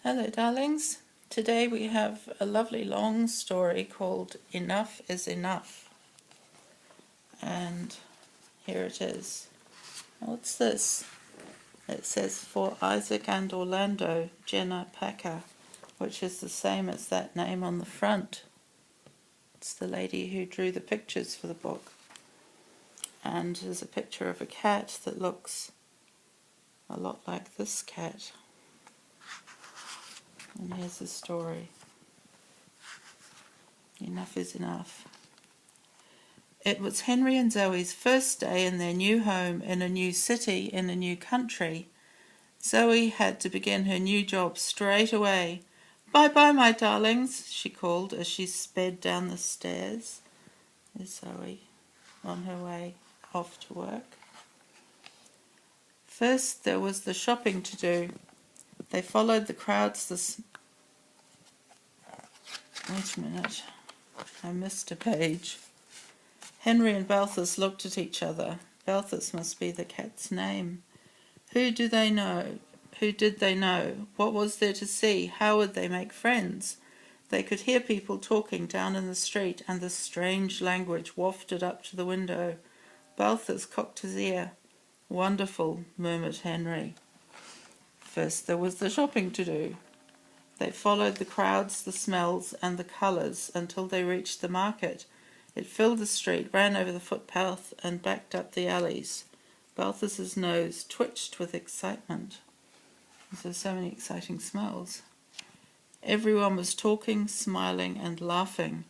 Hello, darlings. Today we have a lovely long story called Enough is Enough. And here it is. What's this? It says for Isaac and Orlando Jenna Packer, which is the same as that name on the front. It's the lady who drew the pictures for the book. And there's a picture of a cat that looks a lot like this cat. And here's the story. Enough is enough. It was Henry and Zoe's first day in their new home in a new city in a new country. Zoe had to begin her new job straight away. "Bye-bye, my darlings," she called as she sped down the stairs. There's Zoe on her way off to work. First there was the shopping to do. They followed the crowds Wait a minute. I missed a page. Henry and Balthus looked at each other. Balthus must be the cat's name. Who did they know? What was there to see? How would they make friends? They could hear people talking down in the street, and the strange language wafted up to the window. Balthus cocked his ear. "Wonderful," murmured Henry. First there was the shopping to do. They followed the crowds, the smells, and the colours until they reached the market. It filled the street, ran over the footpath, and backed up the alleys. Balthus's nose twitched with excitement. There's so many exciting smells. Everyone was talking, smiling, and laughing.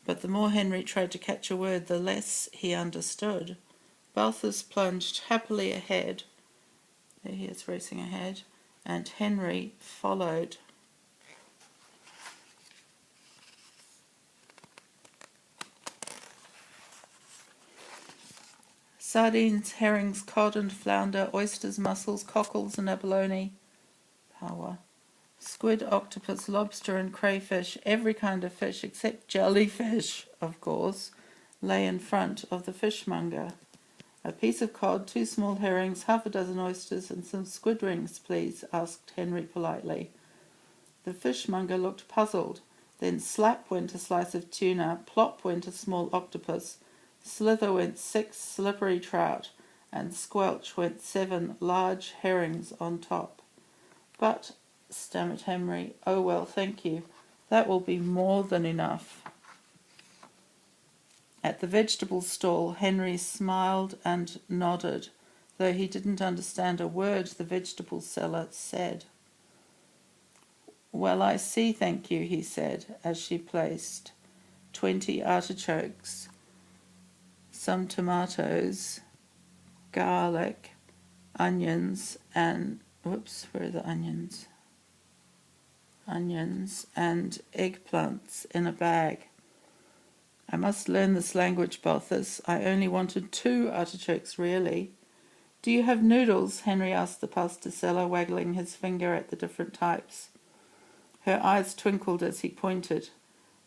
But the more Henry tried to catch a word, the less he understood. Balthus plunged happily ahead. There he is racing ahead, and Henry followed. Sardines, herrings, cod and flounder, oysters, mussels, cockles and abalone. Power. Squid, octopus, lobster and crayfish, every kind of fish except jellyfish, of course, lay in front of the fishmonger. "A piece of cod, 2 small herrings, half a dozen oysters and some squid rings, please," asked Henry politely. The fishmonger looked puzzled. Then slap went a slice of tuna, plop went a small octopus, slither went 6 slippery trout, and squelch went 7 large herrings on top. "But," stammered Henry, "oh well, thank you. That will be more than enough." At the vegetable stall, Henry smiled and nodded, though he didn't understand a word the vegetable seller said. "Well, I see, thank you," he said, as she placed 20 artichokes, some tomatoes, garlic, onions, and where are the onions? Onions and eggplants in a bag. "I must learn this language, Balthus. I only wanted 2 artichokes, really." "Do you have noodles?" Henry asked the pasta seller, waggling his finger at the different types. Her eyes twinkled as he pointed.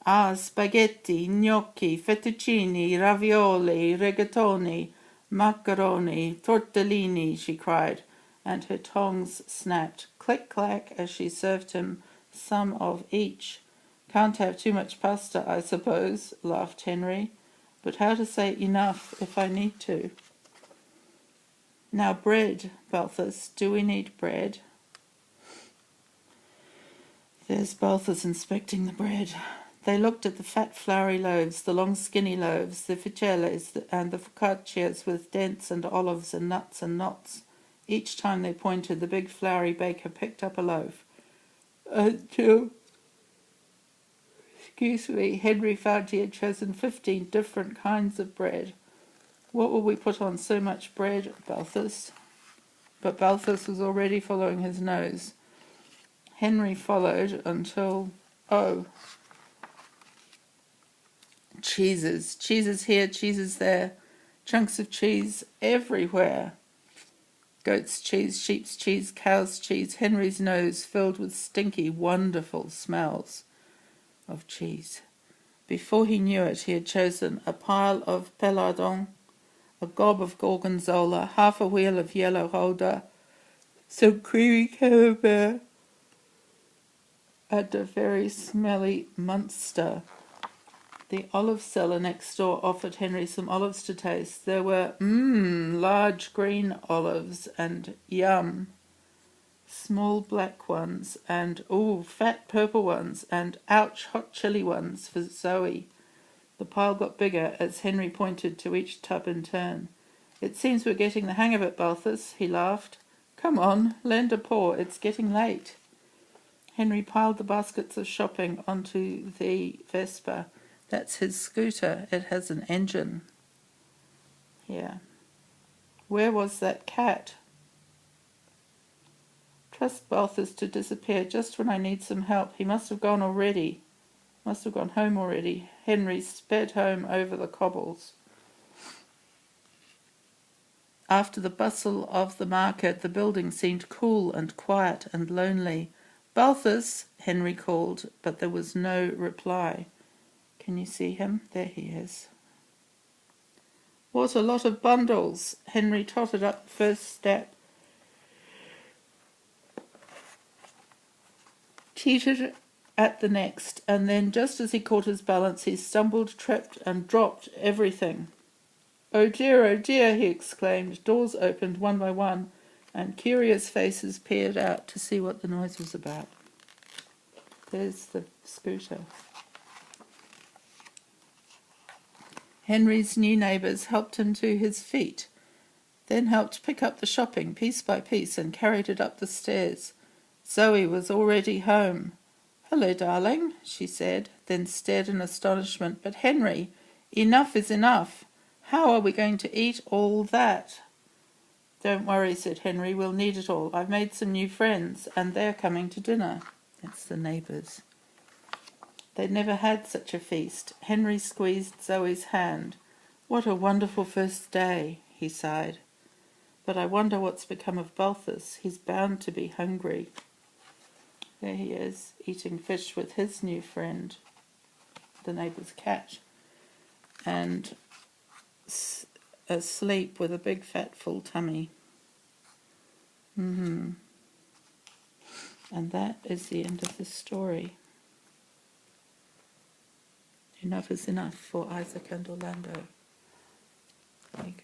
"Ah, spaghetti, gnocchi, fettuccine, ravioli, rigatoni, macaroni, tortellini," she cried, and her tongs snapped click-clack as she served him some of each. "Can't have too much pasta, I suppose," laughed Henry. "But how to say enough if I need to?" "Now bread, Balthus. Do we need bread?" There's Balthus inspecting the bread. They looked at the fat floury loaves, the long skinny loaves, the ficelles and the focaccias with dents and olives and nuts and knots. Each time they pointed, the big floury baker picked up a loaf. Henry found he had chosen 15 different kinds of bread. "What will we put on so much bread, Balthus?" But Balthus was already following his nose. Henry followed until, cheeses. Cheeses here, cheeses there. Chunks of cheese everywhere. Goat's cheese, sheep's cheese, cow's cheese. Henry's nose filled with stinky, wonderful smells of cheese. Before he knew it, he had chosen a pile of pelardon, a gob of gorgonzola, half a wheel of yellow holder, some creamy camembert, and a very smelly Munster. The olive seller next door offered Henry some olives to taste. There were, large green olives, and yum, small black ones, and, fat purple ones, and, ouch, hot chili ones for Zoe. The pile got bigger as Henry pointed to each tub in turn. It seems we're getting the hang of it, Balthus, he laughed. Come on, lend a paw, it's getting late. Henry piled the baskets of shopping onto the Vespa. That's his scooter. It has an engine. Yeah. Where was that cat? Trust Balthus to disappear just when I need some help. He must have gone already. Must have gone home already. Henry sped home over the cobbles. After the bustle of the market, the building seemed cool and quiet and lonely. Balthus, Henry called, but there was no reply. Can you see him? There he is. What a lot of bundles! Henry tottered up the first step, teetered at the next, and then, just as he caught his balance, he stumbled, tripped, and dropped everything. Oh dear, he exclaimed. Doors opened one by one, and curious faces peered out to see what the noise was about. There's the scooter. Henry's new neighbours helped him to his feet, then helped pick up the shopping piece by piece and carried it up the stairs. Zoe was already home. Hello, darling, she said, then stared in astonishment. But Henry, enough is enough. How are we going to eat all that? Don't worry, said Henry, we'll need it all. I've made some new friends, and they're coming to dinner. That's the neighbours. They'd never had such a feast. Henry squeezed Zoe's hand. What a wonderful first day, he sighed. But I wonder what's become of Balthus. He's bound to be hungry. There he is, eating fish with his new friend, the neighbour's cat, and asleep with a big fat full tummy. And that is the end of the story. Enough is enough for Isaac and Orlando. There you go.